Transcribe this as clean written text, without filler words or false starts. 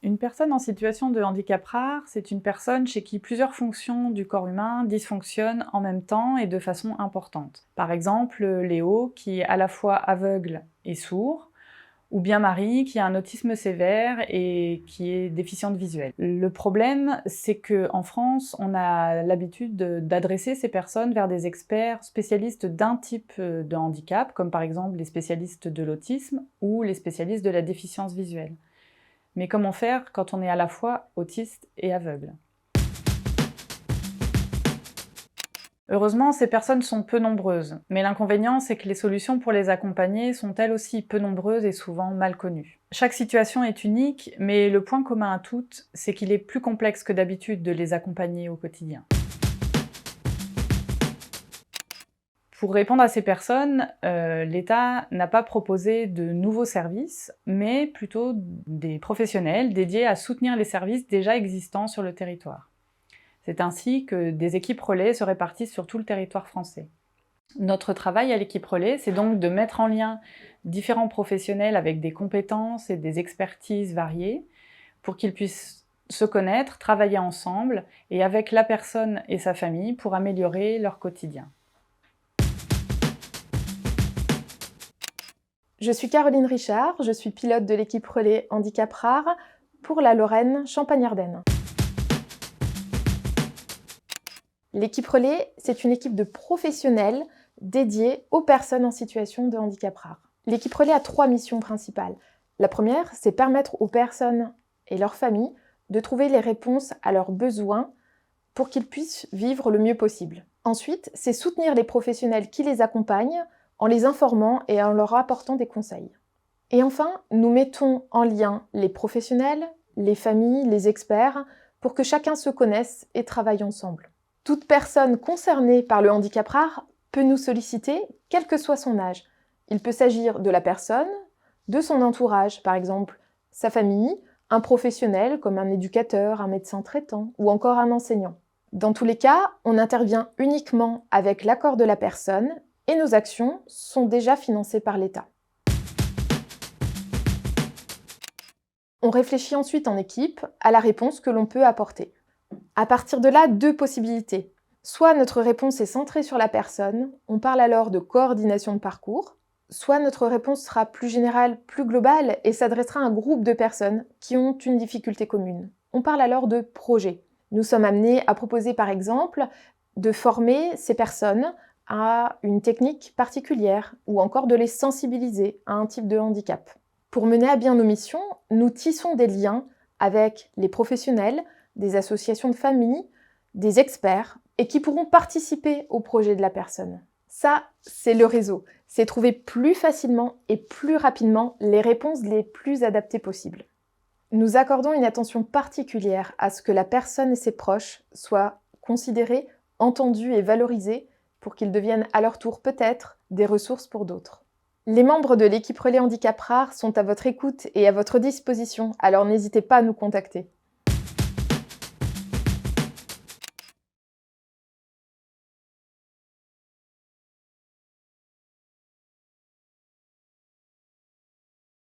Une personne en situation de handicap rare, c'est une personne chez qui plusieurs fonctions du corps humain dysfonctionnent en même temps et de façon importante. Par exemple, Léo, qui est à la fois aveugle et sourd, ou bien Marie, qui a un autisme sévère et qui est déficiente visuelle. Le problème, c'est qu'en France, on a l'habitude d'adresser ces personnes vers des experts spécialistes d'un type de handicap, comme par exemple les spécialistes de l'autisme ou les spécialistes de la déficience visuelle. Mais comment faire quand on est à la fois autiste et aveugle? Heureusement, ces personnes sont peu nombreuses, mais l'inconvénient, c'est que les solutions pour les accompagner sont elles aussi peu nombreuses et souvent mal connues. Chaque situation est unique, mais le point commun à toutes, c'est qu'il est plus complexe que d'habitude de les accompagner au quotidien. Pour répondre à ces personnes, l'État n'a pas proposé de nouveaux services, mais plutôt des professionnels dédiés à soutenir les services déjà existants sur le territoire. C'est ainsi que des équipes relais se répartissent sur tout le territoire français. Notre travail à l'équipe relais, c'est donc de mettre en lien différents professionnels avec des compétences et des expertises variées pour qu'ils puissent se connaître, travailler ensemble et avec la personne et sa famille pour améliorer leur quotidien. Je suis Caroline Richard, je suis pilote de l'équipe relais handicap rare pour la Lorraine Champagne-Ardenne. L'équipe relais, c'est une équipe de professionnels dédiée aux personnes en situation de handicap rare. L'équipe relais a 3 missions principales. La première, c'est permettre aux personnes et leurs familles de trouver les réponses à leurs besoins pour qu'ils puissent vivre le mieux possible. Ensuite, c'est soutenir les professionnels qui les accompagnent en les informant et en leur apportant des conseils. Et enfin, nous mettons en lien les professionnels, les familles, les experts, pour que chacun se connaisse et travaille ensemble. Toute personne concernée par le handicap rare peut nous solliciter, quel que soit son âge. Il peut s'agir de la personne, de son entourage, par exemple sa famille, un professionnel comme un éducateur, un médecin traitant ou encore un enseignant. Dans tous les cas, on intervient uniquement avec l'accord de la personne et nos actions sont déjà financées par l'État. On réfléchit ensuite en équipe à la réponse que l'on peut apporter. À partir de là, 2 possibilités. Soit notre réponse est centrée sur la personne, on parle alors de coordination de parcours, soit notre réponse sera plus générale, plus globale et s'adressera à un groupe de personnes qui ont une difficulté commune. On parle alors de projet. Nous sommes amenés à proposer par exemple de former ces personnes à une technique particulière ou encore de les sensibiliser à un type de handicap. Pour mener à bien nos missions, nous tissons des liens avec les professionnels, des associations de famille, des experts et qui pourront participer au projet de la personne. Ça, c'est le réseau. C'est trouver plus facilement et plus rapidement les réponses les plus adaptées possibles. Nous accordons une attention particulière à ce que la personne et ses proches soient considérés, entendus et valorisés pour qu'ils deviennent à leur tour peut-être des ressources pour d'autres. Les membres de l'équipe relais handicap rare sont à votre écoute et à votre disposition, alors n'hésitez pas à nous contacter.